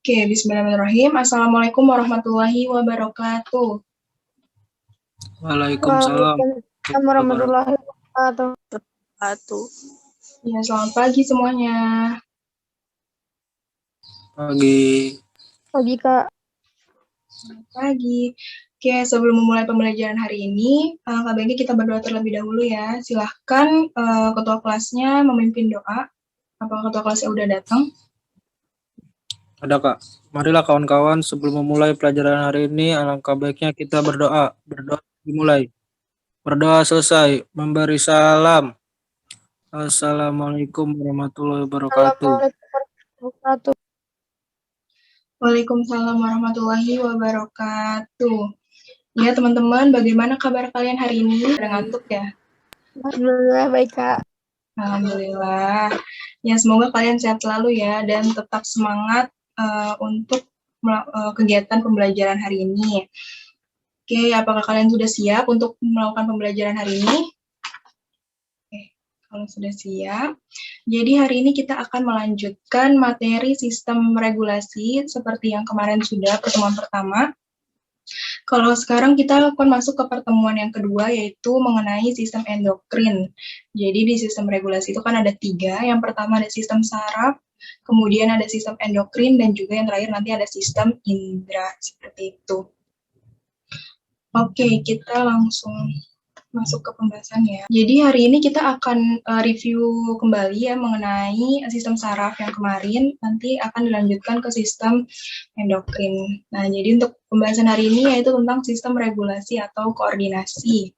Oke, bismillahirrahmanirrahim. Assalamualaikum warahmatullahi wabarakatuh. Waalaikumsalam Waalaikumsalam warahmatullahi wabarakatuh. Ya, selamat pagi semuanya. Pagi. Pagi, Kak. Selamat pagi. Oke, sebelum memulai pembelajaran hari ini, alangkah baiknya kita berdoa terlebih dahulu ya. Silahkan ketua kelasnya memimpin doa. Apakah ketua kelasnya udah datang? Ada Kak. Marilah kawan-kawan sebelum memulai pelajaran hari ini alangkah baiknya kita berdoa. Berdoa dimulai. Berdoa selesai. Memberi salam. Assalamualaikum warahmatullahi wabarakatuh. Assalamualaikum warahmatullahi wabarakatuh. Waalaikumsalam warahmatullahi wabarakatuh. Ya teman-teman, bagaimana kabar kalian hari ini? Udah ngantuk ya? Alhamdulillah baik, Kak. Alhamdulillah. Ya, semoga kalian sehat selalu ya dan tetap semangat untuk kegiatan pembelajaran hari ini. Oke, apakah kalian sudah siap untuk melakukan pembelajaran hari ini? Oke, kalau sudah siap. Jadi hari ini kita akan melanjutkan materi sistem regulasi seperti yang kemarin sudah pertemuan pertama. Kalau sekarang kita akan masuk ke pertemuan yang kedua, yaitu mengenai sistem endokrin. Jadi di sistem regulasi itu kan ada 3. Yang pertama ada sistem saraf, kemudian ada sistem endokrin, dan juga yang terakhir nanti ada sistem indera, seperti itu. Oke, kita langsung masuk ke pembahasannya. Jadi hari ini kita akan review kembali ya mengenai sistem saraf yang kemarin, nanti akan dilanjutkan ke sistem endokrin. Nah, jadi untuk pembahasan hari ini yaitu tentang sistem regulasi atau koordinasi.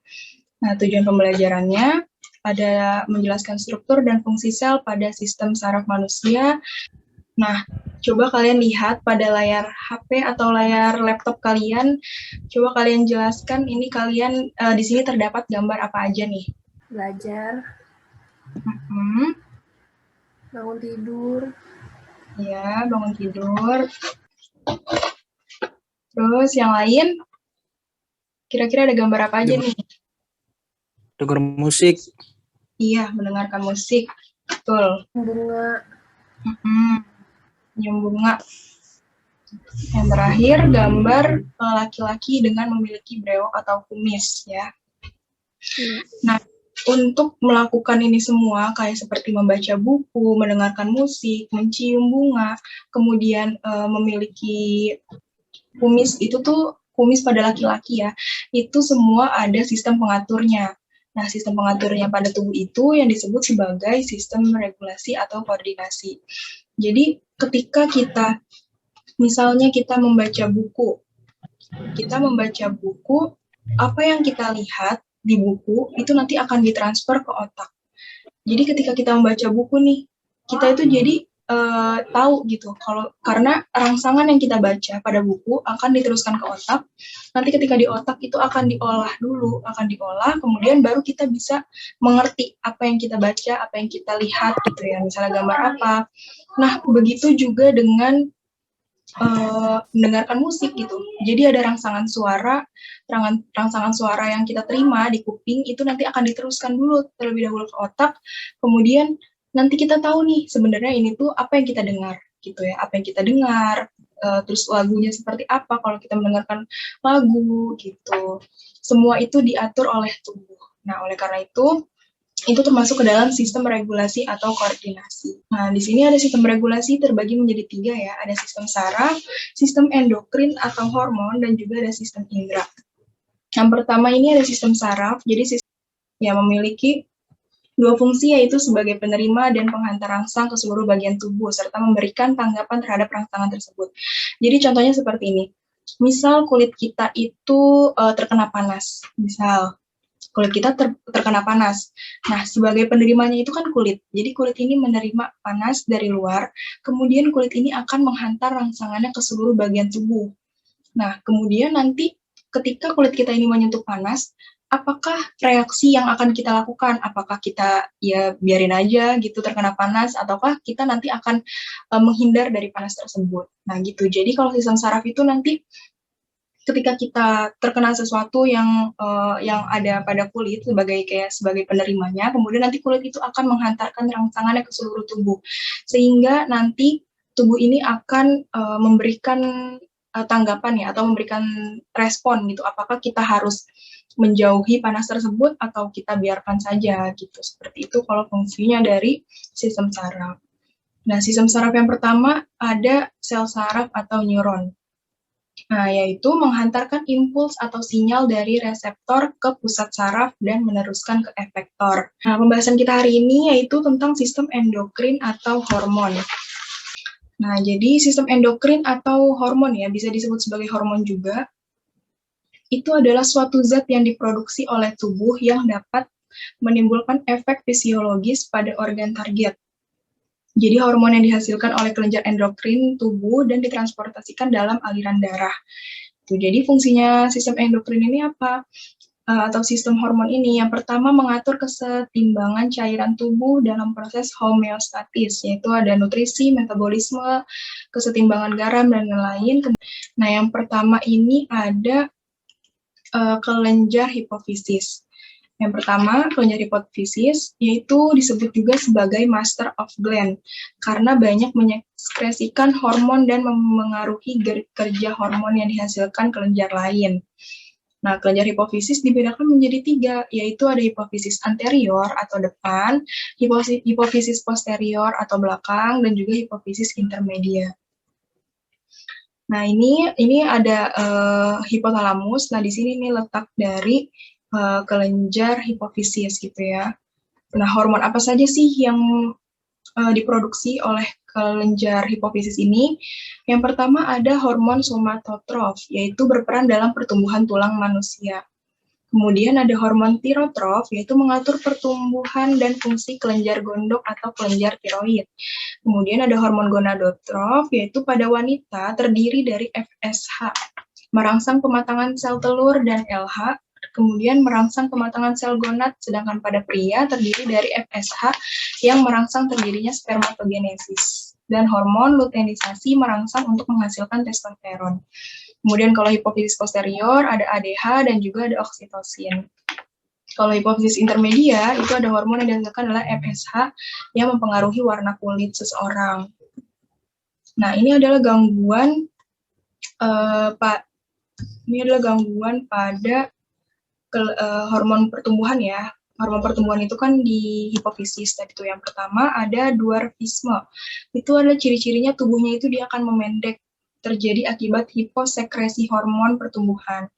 Nah, tujuan pembelajarannya ada menjelaskan struktur dan fungsi sel pada sistem saraf manusia. Nah, coba kalian lihat pada layar HP atau layar laptop kalian, coba kalian jelaskan ini kalian di sini terdapat gambar apa aja nih? Belajar. Bangun tidur. Ya, bangun tidur. Terus yang lain, kira-kira ada gambar apa aja nih? Dengar musik. Iya, mendengarkan musik. Betul. Bunga. Nyium bunga. Yang terakhir, gambar laki-laki dengan memiliki brewok atau kumis ya. Nah, untuk melakukan ini semua, kayak seperti membaca buku, mendengarkan musik, mencium bunga, kemudian memiliki kumis, itu tuh kumis pada laki-laki ya, itu semua ada sistem pengaturnya. Nah, sistem pengaturnya pada tubuh itu yang disebut sebagai sistem regulasi atau koordinasi. Jadi, ketika kita, misalnya kita membaca buku, apa yang kita lihat di buku itu nanti akan ditransfer ke otak. Jadi ketika kita membaca buku nih, kita itu jadi tahu gitu, karena rangsangan yang kita baca pada buku akan diteruskan ke otak. Nanti ketika di otak itu akan diolah, kemudian baru kita bisa mengerti apa yang kita baca, apa yang kita lihat gitu ya, misalnya gambar apa. Nah, begitu juga dengan mendengarkan musik gitu. Jadi ada rangsangan suara yang kita terima di kuping itu nanti akan diteruskan dulu terlebih dahulu ke otak. Kemudian nanti kita tahu nih sebenarnya ini tuh apa yang kita dengar gitu ya, apa yang kita dengar, terus lagunya seperti apa kalau kita mendengarkan lagu gitu. Semua itu diatur oleh tubuh. Nah, oleh karena itu termasuk ke dalam sistem regulasi atau koordinasi. Nah, di sini ada sistem regulasi terbagi menjadi 3 ya. Ada sistem saraf, sistem endokrin atau hormon, dan juga ada sistem indera. Yang pertama ini ada sistem saraf, jadi sistem yang memiliki 2 fungsi, yaitu sebagai penerima dan penghantar rangsang ke seluruh bagian tubuh, serta memberikan tanggapan terhadap rangsangan tersebut. Jadi contohnya seperti ini. Misal kulit kita itu terkena panas, misal kulit kita terkena panas. Nah, sebagai penerimanya itu kan kulit. Jadi kulit ini menerima panas dari luar, kemudian kulit ini akan menghantar rangsangannya ke seluruh bagian tubuh. Nah, kemudian nanti ketika kulit kita ini menyentuh panas, apakah reaksi yang akan kita lakukan? Apakah kita ya biarin aja gitu terkena panas, ataukah kita nanti akan menghindar dari panas tersebut? Nah, gitu. Jadi kalau sistem saraf itu nanti ketika kita terkena sesuatu yang ada pada kulit sebagai penerimanya, kemudian nanti kulit itu akan menghantarkan rangsangannya ke seluruh tubuh, sehingga nanti tubuh ini akan memberikan tanggapan ya, atau memberikan respon gitu. Apakah kita harus menjauhi panas tersebut atau kita biarkan saja gitu. Seperti itu kalau fungsinya dari sistem saraf. Nah, sistem saraf yang pertama ada sel saraf atau neuron. Nah, yaitu menghantarkan impuls atau sinyal dari reseptor ke pusat saraf dan meneruskan ke efektor. Nah, pembahasan kita hari ini yaitu tentang sistem endokrin atau hormon. Nah, jadi sistem endokrin atau hormon ya, bisa disebut sebagai hormon juga, itu adalah suatu zat yang diproduksi oleh tubuh yang dapat menimbulkan efek fisiologis pada organ target. Jadi hormon yang dihasilkan oleh kelenjar endokrin tubuh dan ditransportasikan dalam aliran darah. Jadi fungsinya sistem endokrin ini apa? Atau sistem hormon ini, yang pertama mengatur kesetimbangan cairan tubuh dalam proses homeostatis, yaitu ada nutrisi, metabolisme, kesetimbangan garam, dan lain-lain. Nah, yang pertama ini ada kelenjar hipofisis. Yang pertama, kelenjar hipofisis, yaitu disebut juga sebagai master of gland, karena banyak mengekspresikan hormon dan memengaruhi kerja hormon yang dihasilkan kelenjar lain. Nah, kelenjar hipofisis dibedakan menjadi 3, yaitu ada hipofisis anterior atau depan, hipofisis posterior atau belakang, dan juga hipofisis intermedia. Nah, ini ada hipotalamus. Nah, di sini nih letak dari kelenjar hipofisis gitu ya. Nah, hormon apa saja sih yang diproduksi oleh kelenjar hipofisis ini? Yang pertama ada hormon somatotrof, yaitu berperan dalam pertumbuhan tulang manusia. Kemudian ada hormon tirotrof, yaitu mengatur pertumbuhan dan fungsi kelenjar gondok atau kelenjar tiroid. Kemudian ada hormon gonadotrof, yaitu pada wanita terdiri dari FSH, merangsang pematangan sel telur, dan LH, kemudian merangsang pematangan sel gonad, sedangkan pada pria terdiri dari FSH yang merangsang terjadinya spermatogenesis, dan hormon luteinisasi merangsang untuk menghasilkan testosteron. Kemudian kalau hipofisis posterior ada ADH dan juga ada oksitosin. Kalau hipofisis intermedia itu ada hormon yang dihasilkan adalah FSH yang mempengaruhi warna kulit seseorang. Nah, ini adalah gangguan pada hormon pertumbuhan ya. Hormon pertumbuhan itu kan di hipofisis tadi itu. Yang pertama ada dwarfisme. Itu adalah ciri-cirinya tubuhnya itu dia akan memendek, terjadi akibat hiposekresi hormon pertumbuhan.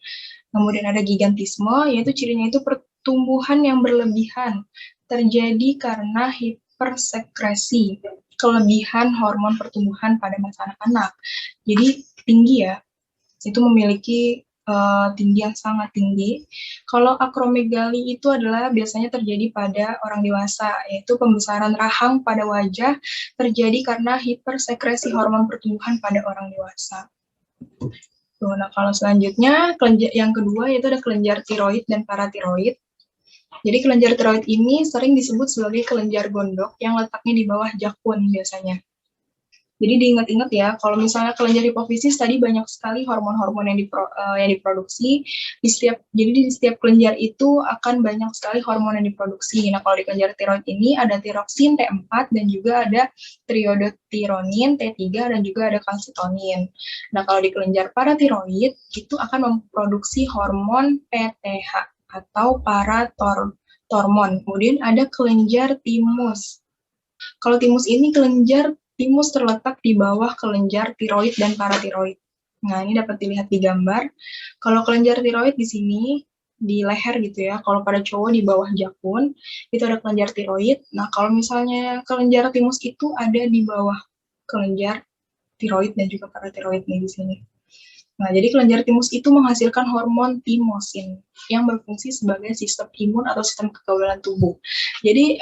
Kemudian ada gigantisme, yaitu cirinya itu pertumbuhan yang berlebihan, terjadi karena hipersekresi, kelebihan hormon pertumbuhan pada masa anak-anak. Jadi tinggi ya, itu memiliki tinggi yang sangat tinggi. Kalau akromegali itu adalah biasanya terjadi pada orang dewasa, yaitu pembesaran rahang pada wajah terjadi karena hipersekresi hormon pertumbuhan pada orang dewasa. Nah, kalau selanjutnya, kelenjar yang kedua yaitu ada kelenjar tiroid dan paratiroid. Jadi kelenjar tiroid ini sering disebut sebagai kelenjar gondok yang letaknya di bawah jakun biasanya. Jadi diingat-ingat ya, kalau misalnya kelenjar hipofisis tadi banyak sekali hormon-hormon yang diproduksi. Jadi di setiap kelenjar itu akan banyak sekali hormon yang diproduksi. Nah, kalau di kelenjar tiroid ini ada tiroksin T4 dan juga ada triodotironin T3 dan juga ada kalsitonin. Nah, kalau di kelenjar paratiroid itu akan memproduksi hormon PTH atau paratormon. Kemudian ada kelenjar timus. Kalau timus ini timus terletak di bawah kelenjar tiroid dan paratiroid. Nah, ini dapat dilihat di gambar. Kalau kelenjar tiroid di sini, di leher gitu ya, kalau pada cowok di bawah jakun, itu ada kelenjar tiroid. Nah, kalau misalnya kelenjar timus itu ada di bawah kelenjar tiroid dan juga paratiroid nih di sini. Nah, jadi kelenjar timus itu menghasilkan hormon timosin yang berfungsi sebagai sistem imun atau sistem kekebalan tubuh. Jadi,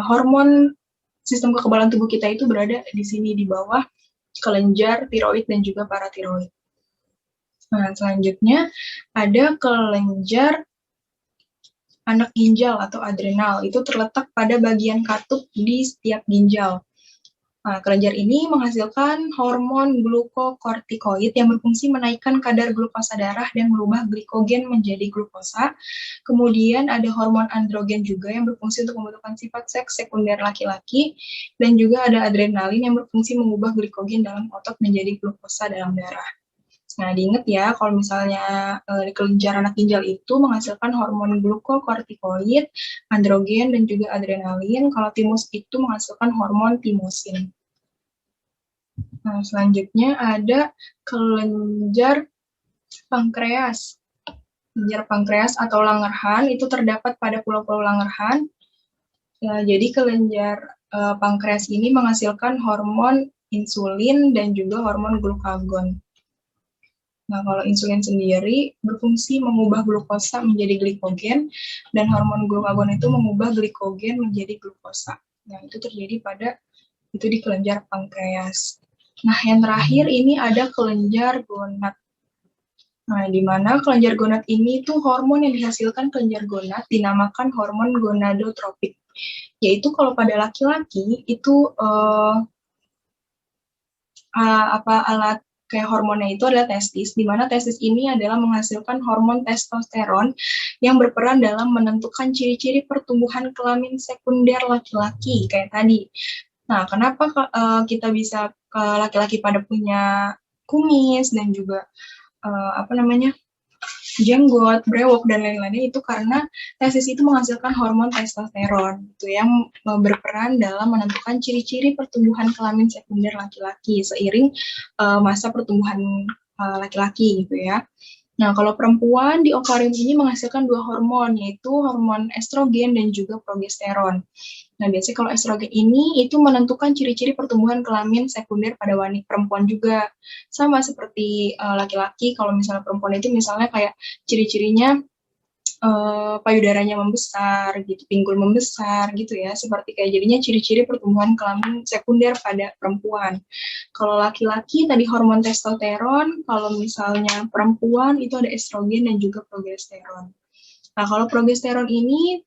hormon sistem kekebalan tubuh kita itu berada di sini di bawah kelenjar tiroid dan juga paratiroid. Nah, selanjutnya ada kelenjar anak ginjal atau adrenal. Itu terletak pada bagian katup di setiap ginjal. Nah, kelenjar ini menghasilkan hormon glukokortikoid yang berfungsi menaikkan kadar glukosa darah dan merubah glikogen menjadi glukosa. Kemudian ada hormon androgen juga yang berfungsi untuk membentukkan sifat seks sekunder laki-laki. Dan juga ada adrenalin yang berfungsi mengubah glikogen dalam otot menjadi glukosa dalam darah. Nah, diingat ya, kalau misalnya kelenjar anak ginjal itu menghasilkan hormon glukokortikoid, androgen, dan juga adrenalin. Kalau timus itu menghasilkan hormon timosin. Nah, selanjutnya ada kelenjar pankreas. Kelenjar pankreas atau Langerhans itu terdapat pada pulau-pulau Langerhans. Ya, jadi kelenjar pankreas ini menghasilkan hormon insulin dan juga hormon glukagon. Nah, kalau insulin sendiri berfungsi mengubah glukosa menjadi glikogen, dan hormon glukagon itu mengubah glikogen menjadi glukosa. Nah, itu terjadi di kelenjar pankreas. Nah, yang terakhir ini ada kelenjar gonad. Nah, di mana kelenjar gonad ini tuh hormon yang dihasilkan kelenjar gonad dinamakan hormon gonadotropik. Yaitu kalau pada laki-laki itu alat kayak hormonnya itu adalah testis, di mana testis ini adalah menghasilkan hormon testosteron yang berperan dalam menentukan ciri-ciri pertumbuhan kelamin sekunder laki-laki kayak tadi. Nah, kenapa kita bisa laki-laki pada punya kumis dan juga jenggot, brewok, dan lain-lainnya itu karena testis itu menghasilkan hormon testosteron itu yang berperan dalam menentukan ciri-ciri pertumbuhan kelamin sekunder laki-laki seiring masa pertumbuhan laki-laki gitu ya. Nah, kalau perempuan di ovarium ini menghasilkan dua hormon, yaitu hormon estrogen dan juga progesteron. Nah, biasanya kalau estrogen ini itu menentukan ciri-ciri pertumbuhan kelamin sekunder pada wanita perempuan juga. Sama seperti laki-laki, kalau misalnya perempuan itu misalnya kayak ciri-cirinya payudaranya membesar, gitu, pinggul membesar, gitu ya, seperti kayak jadinya ciri-ciri pertumbuhan kelamin sekunder pada perempuan. Kalau laki-laki tadi hormon testosteron, kalau misalnya perempuan itu ada estrogen dan juga progesteron. Nah, kalau progesteron ini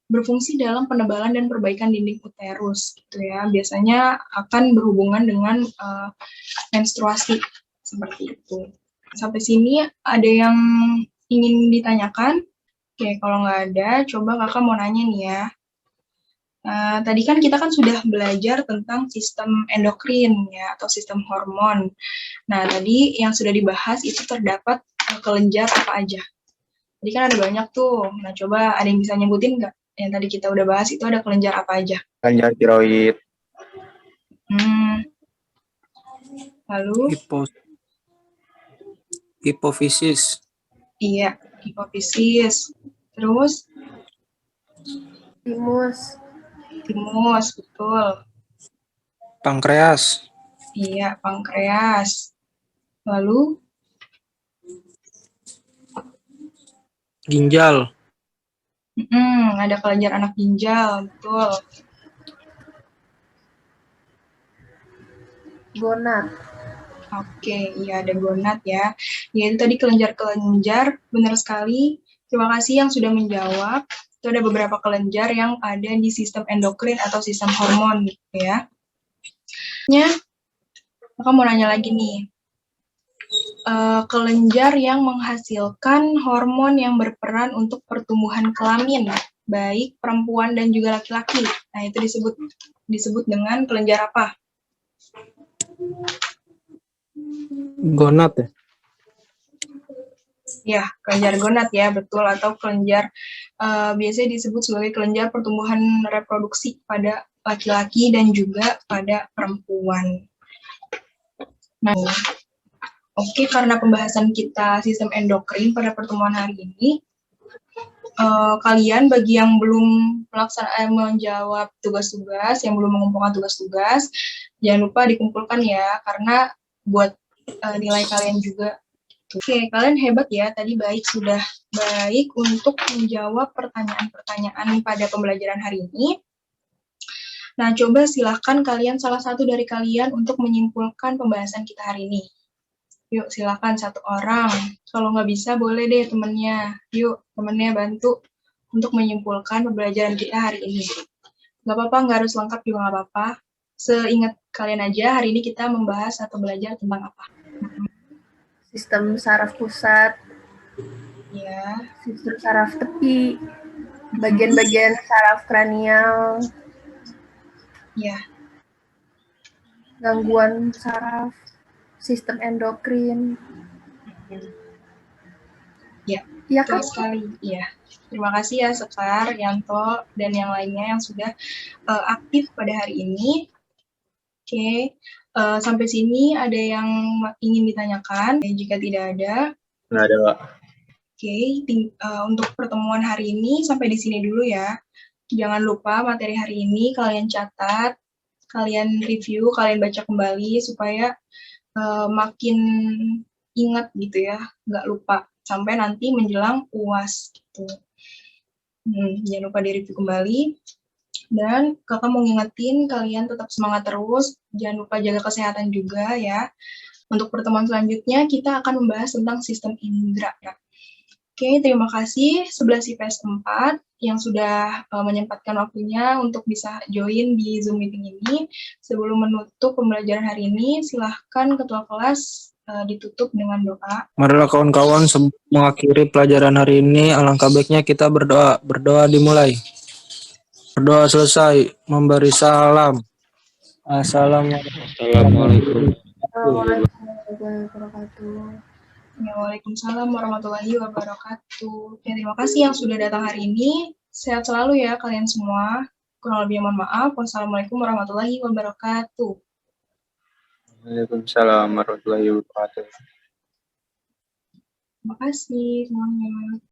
berfungsi dalam penebalan dan perbaikan dinding uterus, gitu ya. Biasanya akan berhubungan dengan menstruasi seperti itu. Sampai sini ada yang ingin ditanyakan? Oke, kalau nggak ada, coba kakak mau nanya nih ya. Tadi kan kita sudah belajar tentang sistem endokrin ya, atau sistem hormon. Nah, tadi yang sudah dibahas itu terdapat kelenjar apa aja. Tadi kan ada banyak tuh. Nah, coba ada yang bisa nyebutin nggak? Yang tadi kita udah bahas itu ada kelenjar apa aja? Kelenjar tiroid. Lalu? Hipofisis. Iya, hipofisis. Terus? Timus. Timus, betul. Pankreas. Iya, pankreas. Lalu? Ginjal. Ada kelenjar anak ginjal, betul. Gonad. Oke, iya ada gonad ya. Ya, itu tadi kelenjar-kelenjar, benar sekali. Terima kasih yang sudah menjawab. Itu ada beberapa kelenjar yang ada di sistem endokrin atau sistem hormon gitu ya. Aku mau nanya lagi nih. Kelenjar yang menghasilkan hormon yang berperan untuk pertumbuhan kelamin, baik perempuan dan juga laki-laki. Nah, itu disebut dengan kelenjar apa? Gonad ya? Ya, kelenjar gonad ya, betul. Atau kelenjar, biasanya disebut sebagai kelenjar pertumbuhan reproduksi pada laki-laki dan juga pada perempuan. Nah, oke, karena pembahasan kita sistem endokrin pada pertemuan hari ini, kalian bagi yang belum menjawab tugas-tugas, yang belum mengumpulkan tugas-tugas, jangan lupa dikumpulkan ya, karena buat nilai kalian juga. Oke, kalian hebat ya, tadi sudah baik untuk menjawab pertanyaan-pertanyaan pada pembelajaran hari ini. Nah, coba silahkan salah satu dari kalian untuk menyimpulkan pembahasan kita hari ini. Yuk, silakan satu orang. Kalau nggak bisa, boleh deh temennya. Yuk, temennya bantu untuk menyimpulkan pembelajaran kita hari ini. Nggak apa-apa, nggak harus lengkap juga nggak apa-apa. seingat kalian aja, hari ini kita membahas atau belajar tentang apa? Sistem saraf pusat, Ya, sistem saraf tepi, bagian-bagian saraf kranial, ya, gangguan saraf, sistem endokrin. ya. Iya Betul kan? sekali. Iya. Terima kasih ya Sekar, Yanto, dan yang lainnya yang sudah aktif pada hari ini. Oke, sampai sini ada yang ingin ditanyakan? Jika tidak ada, Nggak ada, Pak. oke, untuk pertemuan hari ini sampai di sini dulu ya. Jangan lupa materi hari ini kalian catat, kalian review, kalian baca kembali supaya makin ingat gitu ya, nggak lupa sampai nanti menjelang UAS gitu. Jangan lupa di-review kembali. Dan kakak mau ngingetin kalian tetap semangat terus, jangan lupa jaga kesehatan juga ya. Untuk pertemuan selanjutnya kita akan membahas tentang sistem indera. Oke, terima kasih 11 IPS 4 yang sudah menyempatkan waktunya untuk bisa join di Zoom meeting ini. Sebelum menutup pembelajaran hari ini, silahkan ketua kelas ditutup dengan doa. Marilah kawan-kawan sebelum mengakhiri pelajaran hari ini, alangkah baiknya kita berdoa. Berdoa dimulai. Berdoa selesai, memberi salam. Assalamualaikum. Assalamualaikum. Assalamualaikum warahmatullahi wabarakatuh. Waalaikumsalam warahmatullahi wabarakatuh. Ya, terima kasih yang sudah datang hari ini. Sehat selalu ya kalian semua. Kurang lebih mohon maaf. Wassalamualaikum warahmatullahi wabarakatuh. Waalaikumsalam warahmatullahi wabarakatuh. Terima kasih semuanya.